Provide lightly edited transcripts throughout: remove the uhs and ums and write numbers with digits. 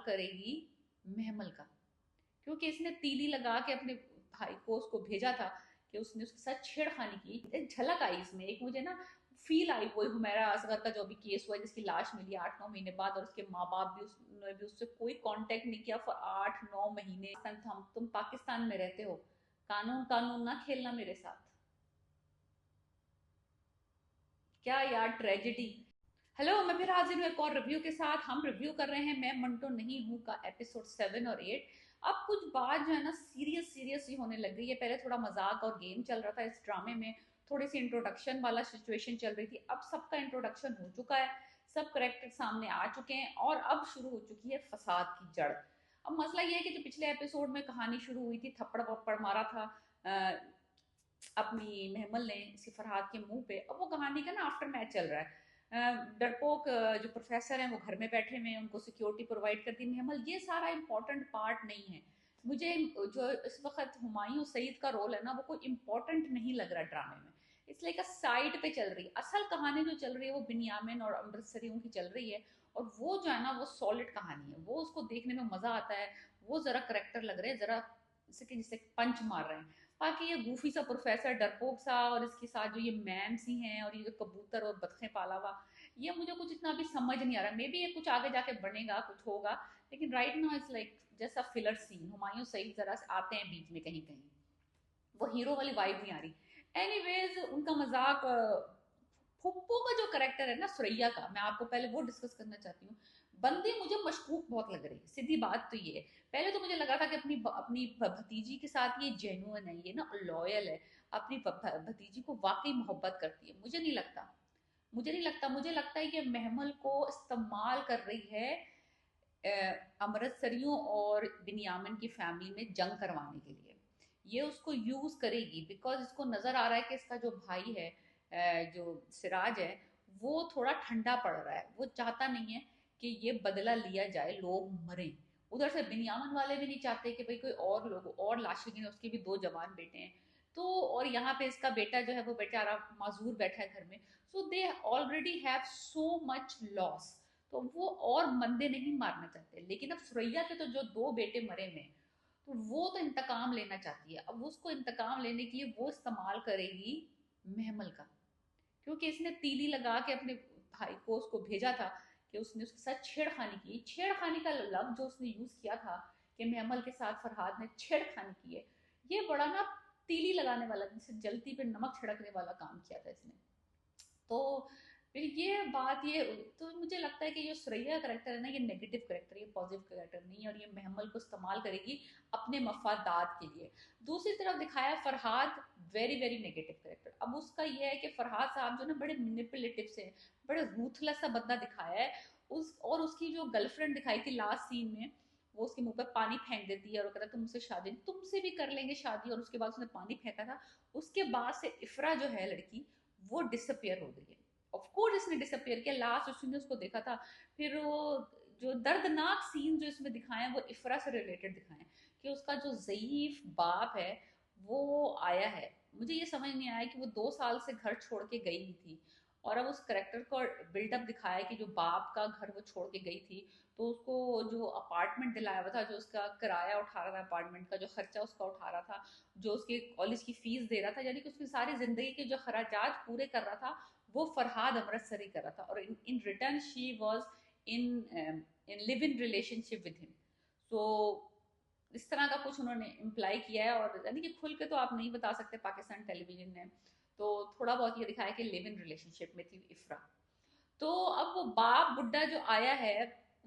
करेगी महमल का, क्योंकि इसने तीली लगा के अपने भाई को उसको भेजा था कि उसने उसके साथ छेड़खानी की। एक झलक आई इसमें, एक मुझे ना फील आई वो हुमैरा असगर का जो अभी केस हुआ जिसकी लाश मिली 8-9 महीने बाद, और उसके माँ बाप भी उसने भी उससे कोई कांटेक्ट नहीं किया फॉर 8-9 महीने। तुम पाकिस्तान में रहते हो, कानून कानून ना खेलना मेरे साथ। क्या यार ट्रेजेडी। हेलो, मैं फिर हाजिर हूँ एक और रिव्यू के साथ। हम रिव्यू कर रहे हैं मैं मंटो नहीं हूँ का एपिसोड 7 और 8। अब कुछ बात जो है ना सीरियस सीरियस ही होने लग गई है। पहले थोड़ा मजाक और गेम चल रहा था इस ड्रामे में, थोड़ी सी इंट्रोडक्शन वाला सिचुएशन चल रही थी। अब सबका इंट्रोडक्शन हो चुका है, सब करेक्टर सामने आ चुके हैं और अब शुरू हो चुकी है फसाद की जड़। अब मसला ये है कि जो पिछले एपिसोड में कहानी शुरू हुई थी, थप्पड़ वप्पड़ मारा था अपनी महमल ने इसी फरहाद के मुंह पे, अब वो कहानी का ना आफ्टर मैच चल रहा है। डरपोक जो प्रोफेसर हैं वो घर में बैठे हुए हैं, उनको सिक्योरिटी प्रोवाइड करती है महमल। ये सारा इंपॉर्टेंट पार्ट नहीं है मुझे। जो इस वक्त हुमायूं सईद का रोल है ना वो कोई इंपॉर्टेंट नहीं लग रहा ड्रामे में, इसलिए का साइड पे चल रही है। असल कहानी जो चल रही है वो बिनियामिन और अमृतसरियों की चल रही है, और वो जो है ना वो सॉलिड कहानी है, वो उसको देखने में मजा आता है। वो जरा करेक्टर लग रहे हैं, जरा जैसे कि जिसे पंच मार रहे हैं। बाकी ये गूफी सा प्रोफेसर डरपोक सा और इसके साथ जो ये मैम सी हैं और ये जो कबूतर और बतखें पाला हुआ, ये मुझे कुछ इतना भी समझ नहीं आ रहा। मे बी ये कुछ आगे जाके बनेगा, कुछ होगा, लेकिन राइट नाउ इट्स लाइक जैसा फिलर सीन। हुमायूं सईद जरा आते हैं बीच में कहीं कहीं, वो हीरो वाली वाइब नहीं आ रही। एनीवेज उनका मजाक। फुप्पो का जो करेक्टर है ना सुरैया का, मैं आपको पहले वो डिस्कस करना चाहती हूँ। बंदी मुझे मशकूक बहुत लग रही है, सीधी बात तो ये है। पहले तो मुझे लगा था कि अपनी अपनी भतीजी के साथ ये जेन्युइन है, ये ना लॉयल है, अपनी भतीजी को वाकई मोहब्बत करती है। मुझे नहीं लगता, मुझे लगता है कि महमल को इस्तेमाल कर रही है अमृतसरियों और बिनियामिन की फैमिली में जंग करवाने के लिए। ये उसको यूज करेगी बिकॉज इसको नजर आ रहा है कि इसका जो भाई है जो सिराज है, वो थोड़ा ठंडा पड़ रहा है। वो चाहता नहीं है कि ये बदला लिया जाए, लोग मरे। उधर से बिनियामिन वाले भी नहीं चाहते कि भाई कोई और लोग और लाशें गिने, उसके भी 2 जवान बेटे हैं। तो और यहाँ पे इसका बेटा जो है वो बेचारा माजूर बैठा है घर में। So they already have so much loss, तो वो और मंदे नहीं मारना चाहते। लेकिन अब सुरैया के तो जो 2 बेटे मरे हुए हैं, तो वो तो इंतकाम लेना चाहती है। अब उसको इंतकाम लेने के लिए वो इस्तेमाल करेगी महमल का, क्योंकि इसने तीली लगा के अपने भाई को उसको भेजा था कि उसने उसके साथ छेड़खानी की। छेड़खानी का लफ्ज जो उसने यूज किया था कि महमल के साथ फरहाद ने छेड़खानी की है, ये बड़ा ना तीली लगाने वाला, जैसे जलती पे नमक छिड़कने वाला काम किया था इसने। तो फिर ये बात ये, तो मुझे लगता है कि जो सुरैया करेक्टर है ना ये नेगेटिव करेक्टर, ये पॉजिटिव करेक्टर नहीं है, और ये महमल को इस्तेमाल करेगी अपने मफादात के लिए। दूसरी तरफ दिखाया Farhad, very very negative character. अब उसका ये है कि फरहाद साहब जो ना बड़े मैनिपुलेटिव से, बड़े रूथलेस सा बंदा दिखाया है। उस और उसकी जो गर्लफ्रेंड दिखाई थी लास्ट सीन में, वो उसके मुंह पर पानी फेंक देती है और कहता है तुमसे शादी, तुमसे भी कर लेंगे शादी, और उसके बाद उसने पानी फेंका था। उसके बाद से इफ्रा जो है लड़की, वो डिसअपियर हो गई है। ऑफ कोर्स इसने डिसअपियर किया, लास्ट उसने उसको देखा था। फिर वो जो दर्दनाक सीन जो इसमें दिखाए हैं वो इफ्रा से रिलेटेड दिखाए हैं कि उसका जो ज़ईफ बाप है वो आया है। मुझे ये समझ नहीं आया कि वो 2 साल से घर छोड़ के गई हुई थी, और अब उस करेक्टर को बिल्डअप दिखाया है कि जो बाप का घर वो छोड़ के गई थी, तो उसको जो अपार्टमेंट दिलाया हुआ था, जो उसका किराया उठा रहा था, अपार्टमेंट का जो खर्चा उसका उठा रहा था, जो उसके कॉलेज की फीस दे रहा था, यानी कि उसकी सारी जिंदगी के जो खराजात पूरे कर रहा था, वो फरहाद अमृतसरी कर रहा था। और in return she was in in live in relationship with him. So इस तरह का कुछ उन्होंने इम्प्लाई किया है, और यानी कि खुल के तो आप नहीं बता सकते पाकिस्तान टेलीविजन ने, तो थोड़ा बहुत ये दिखाया कि लिव इन रिलेशनशिप में थी इफ्रा। तो अब वो बाप बुड्ढा जो आया है,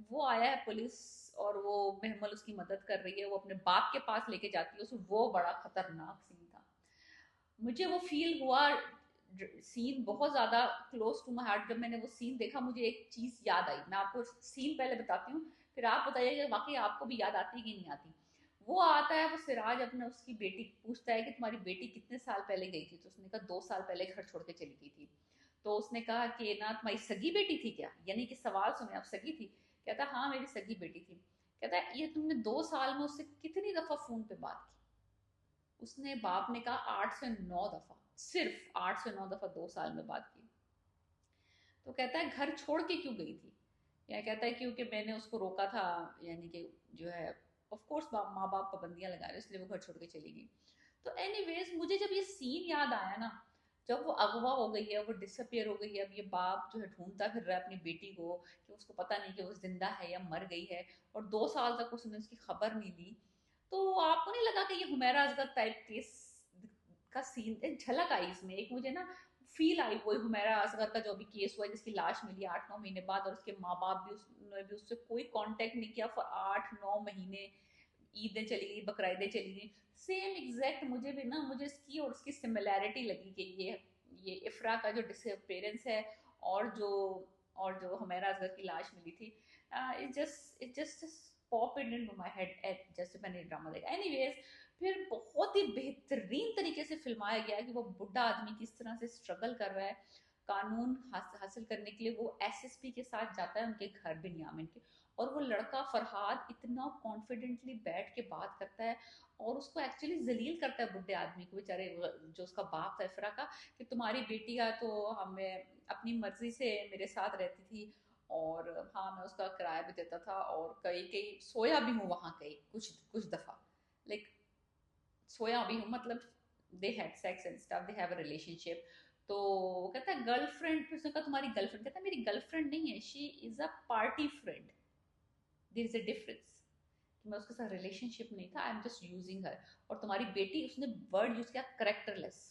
वो आया है पुलिस, और वो महमल उसकी मदद कर रही है, वो अपने बाप के पास लेके जाती है उसे। वो बड़ा खतरनाक सीन था, मुझे वो फील हुआ। सीन बहुत ज्यादा क्लोज टू माई हार्ट। जब मैंने वो सीन देखा मुझे एक चीज याद आई, मैं आपको सीन पहले बताती हूँ, फिर आप बताइए कि वाकई आपको भी याद आती है कि नहीं आती। वो आता है, वो सिराज अपने उसकी बेटी पूछता है कि तुम्हारी बेटी कितने साल पहले गई थी, तो उसने कहा 2 साल पहले घर छोड़ के चली गई थी। तो उसने कहा कि ना तुम्हारी सगी बेटी थी क्या, यानी कि सवाल सुने, आप सगी थी? कहता हाँ मेरी सगी बेटी थी। कहता है ये तुमने 2 साल में उससे कितनी दफा फोन पे बात की? उसने बाप ने कहा 8 से 9 दफा, सिर्फ 8 से 9 दफा 2 साल में बात की। तो कहता है घर छोड़ के क्यों गई थी? या कहता है क्योंकि मैंने उसको रोका था, यानी कि जो है ऑफ कोर्स माँ बाप पाबंदियां लगा रहे इसलिए वो घर छोड़ के चली गई। तो एनीवेज मुझे जब ये सीन याद आया ना, जब वो अगवा हो गई है, वो डिसअपियर हो गई है, अब ये बाप जो है ढूंढता फिर रहा है अपनी बेटी को कि उसको पता नहीं कि वो जिंदा है या मर गई है, और 2 साल तक उसने उसकी खबर नहीं ली। तो आपको नहीं लगा कि ये हुमैरा असगर टाइप केस का सीन, एक झलक आई इसमें, एक मुझे ना फील आई वो हुमैरा असगर का जो अभी केस हुआ है, जिसकी लाश मिली 8-9 महीने बाद, और उसके माँ बाप भी उसने भी उससे कोई कांटेक्ट नहीं किया फॉर 8-9 महीने। ईदें चली गई, बकरीदें चली गई, सेम एग्जैक्ट मुझे भी ना, मुझे इसकी और उसकी सिमिलैरिटी लगी कि ये इफ्रा का जो डिसअपेरेंस है, और जो हुमैरा असगर की लाश मिली थी, it just pop it into my head जैसे मैंने ड्रामा देखा। एनीवेज, फिर बहुत ही बेहतरीन तरीके से फिल्माया गया कि वो बुढ़ा आदमी किस तरह से स्ट्रगल कर रहा है कानून हासिल करने के लिए। वो एसएसपी के साथ जाता है उनके घर बिन्यामिन के, और वो लड़का फरहाद इतना कॉन्फिडेंटली बैठ के बात करता है, और उसको एक्चुअली जलील करता है बुढ़े आदमी को, बेचारे जो उसका बाप था इफरा का, कि तुम्हारी बेटी का तो हमें अपनी मर्जी से मेरे साथ रहती थी, और हाँ मैं उसका किराया भी देता था, और कई कई सोया भी हूँ वहाँ, कई कुछ कुछ दफ़ा, लाइक सोया भी हूँ, मतलब they had sex and stuff, they have a relationship. तो वो कहता है गर्लफ्रेंड, फिर उसने कहा तुम्हारी गर्लफ्रेंड, कहता है मेरी गर्लफ्रेंड नहीं है, she is a party friend, there is a difference, मैं उसके साथ रिलेशनशिप नहीं था, I am just using her. और तुम्हारी बेटी, उसने वर्ड यूज किया करेक्टरलेस।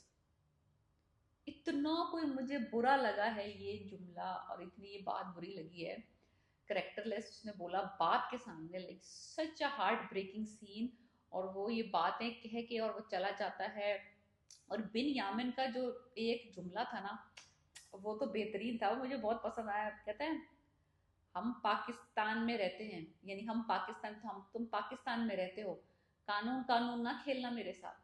इतना कोई मुझे बुरा लगा है ये जुमला, और इतनी ये बात बुरी लगी है, करेक्टरलेस उसने बोला बाप के सामने, like such a heart breaking scene. और वो ये बातें कह के और वो चला जाता है। और बिन यामिन का जो एक जुमला था ना, वो तो बेहतरीन था, वो मुझे बहुत पसंद आया। कहते हैं हम पाकिस्तान में रहते हैं, यानी हम पाकिस्तान, तो हम तुम पाकिस्तान में रहते हो, कानून कानून ना खेलना मेरे साथ।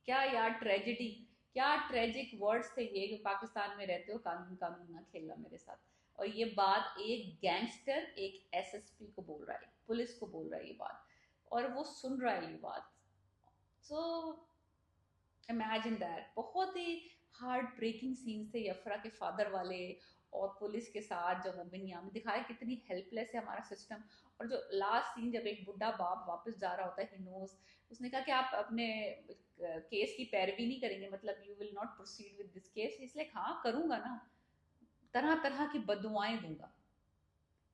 क्या यार ट्रेजेडी, क्या ट्रेजिक वर्ड्स थे ये, कि पाकिस्तान में रहते हो, कानून कानून ना खेलना मेरे साथ। और ये बात एक गैंगस्टर एक एसएसपी को बोल रहा है, पुलिस को बोल रहा है ये बात, और वो सुन रहा है ये बात। सो इमेजिन दैट, बहुत ही हार्ट ब्रेकिंग सीन्स थे यफरा के फादर वाले, और पुलिस के साथ जब वो बिनियामिन दिखाया कितनी हेल्पलेस है हमारा सिस्टम। और जो लास्ट सीन, जब एक बुढ़ा बाप वापस जा रहा होता है, ही नोज, उसने कहा कि आप अपने केस की पैरवी नहीं करेंगे, मतलब you will not proceed with this case, इसलिए हाँ करूंगा ना, तरह तरह की बददुआएं दूंगा,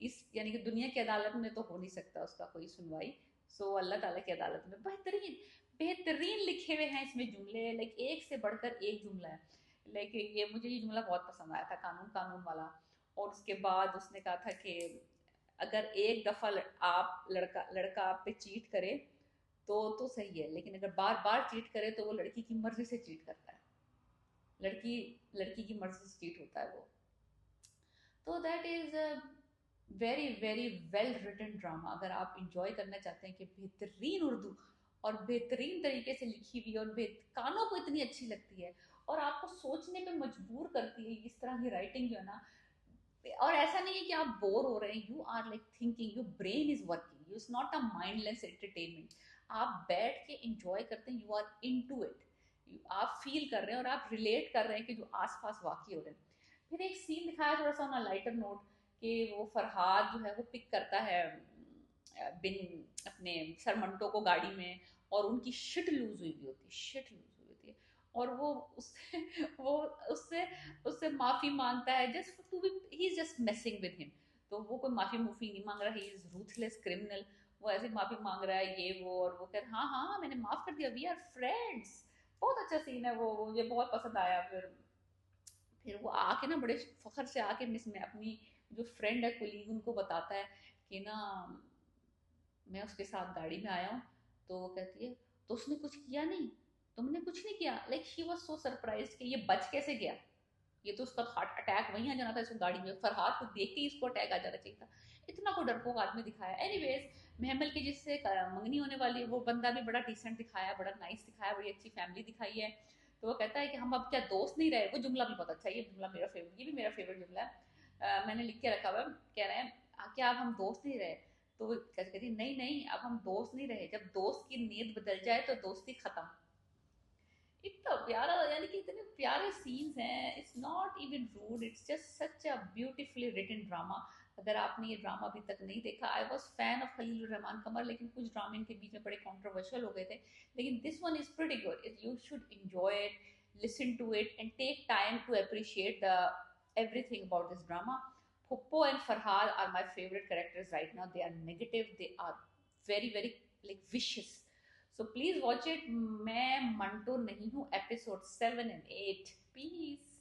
इस यानी कि दुनिया की अदालत में तो हो नहीं सकता उसका कोई सुनवाई, सो अल्लाह ताला की अदालत में। बेहतरीन बेहतरीन लिखे हुए हैं इसमें जुमले, लाइक एक से बढ़कर एक जुमला है। लाइक ये मुझे ये जुमला बहुत पसंद आया था, कानून कानून वाला। और उसके बाद उसने कहा था कि अगर एक दफ़ा आप लड़का लड़का आप पे चीट करे तो सही है, लेकिन अगर बार बार चीट करे तो वो लड़की की मर्जी से चीट करता है, लड़की लड़की की मर्जी से चीट होता है वो। तो that is very very well written drama, अगर आप इंजॉय करना चाहते हैं कि बेहतरीन उर्दू और बेहतरीन तरीके से लिखी हुई, और कानों को इतनी अच्छी लगती है, और आपको सोचने पे मजबूर करती है इस तरह की राइटिंग जो है ना। और ऐसा नहीं है कि आप बोर हो रहे हैं, you are like thinking, your brain is working, you is not a mindless entertainment. आप बैठ के इंजॉय करते हैं, you are into it, आप फील कर रहे हैं और आप रिलेट कर रहे हैं कि जो आसपास वाकई हो रहे हैं। फिर एक सीन दिखाया थोड़ा सा ऑन लाइटर नोट, कि वो फरहाद जो है वो पिक करता है बिन अपने सरमंटो को गाड़ी में, और उनकी शिट लूज हुई हुई होती है, शिट लूज हुई होती है, और वो उससे वो उससे उससे माफी मांगता है, just to be, he is just messing with him. तो वो कोई माफी मुफी नहीं मांग रहा, ही इज रूथलेस क्रिमिनल, वो ऐसे माफी मांग रहा है ये वो, और वो कह रहा हाँ हाँ मैंने माफ कर दिया, वी आर फ्रेंड्स। बहुत अच्छा सीन है वो, मुझे बहुत पसंद आया। फिर वो आके ना बड़े फखर से आके मिस में अपनी जो फ्रेंड है कुलीग, उनको बताता है कि ना मैं उसके साथ गाड़ी में आया हूँ। तो वो कहती है तो उसने कुछ किया नहीं, तुमने कुछ नहीं किया, like she was so surprised कि ये बच कैसे गया, ये तो उसका हार्ट अटैक वहीं आ जाना था इसको गाड़ी में, फरहाद को देख के ही इसको अटैक आ जाना चाहिए था। इतना को डरपोक आदमी दिखाया। एनीवेज, महमल की जिससे मंगनी होने वाली है वो बंदा भी बड़ा डिसेंट दिखाया, बड़ा नाइस दिखाया, बड़ी अच्छी फैमिली दिखाई है। तो वो कहता है कि हम अब क्या दोस्त नहीं रहे, वो जुमला भी बहुत अच्छा है, ये जुमला मेरा फेवरेट, ये भी मेरा फेवरेट जुमला है। मैंने लिख के रखा हुआ है, कह रहे हैं क्या अब हम दोस्त नहीं रहे?" तो वो कहती नहीं नहीं अब हम दोस्त नहीं रहे, जब दोस्त की नीयत बदल जाए तो दोस्ती खत्म। इतना प्यारा, यानी कि इतने प्यारे सीन्स हैं, it's not even rude, it's just such a beautifully written drama. अगर आपने ये ड्रामा अभी तक नहीं देखा, I was fan of Khalil Rahman Qamar, लेकिन कुछ ड्रामे इनके बीच में बड़े कॉन्ट्रोवर्शियल हो गए थे, लेकिन this one is pretty good, you should enjoy it, listen to it and take time to appreciate the everything about this drama. Puppo and Farhad are my favorite characters right now. They are negative, they are very very like vicious, so please watch it. मैं मंटो नहीं हूँ, episode 7 and 8, peace.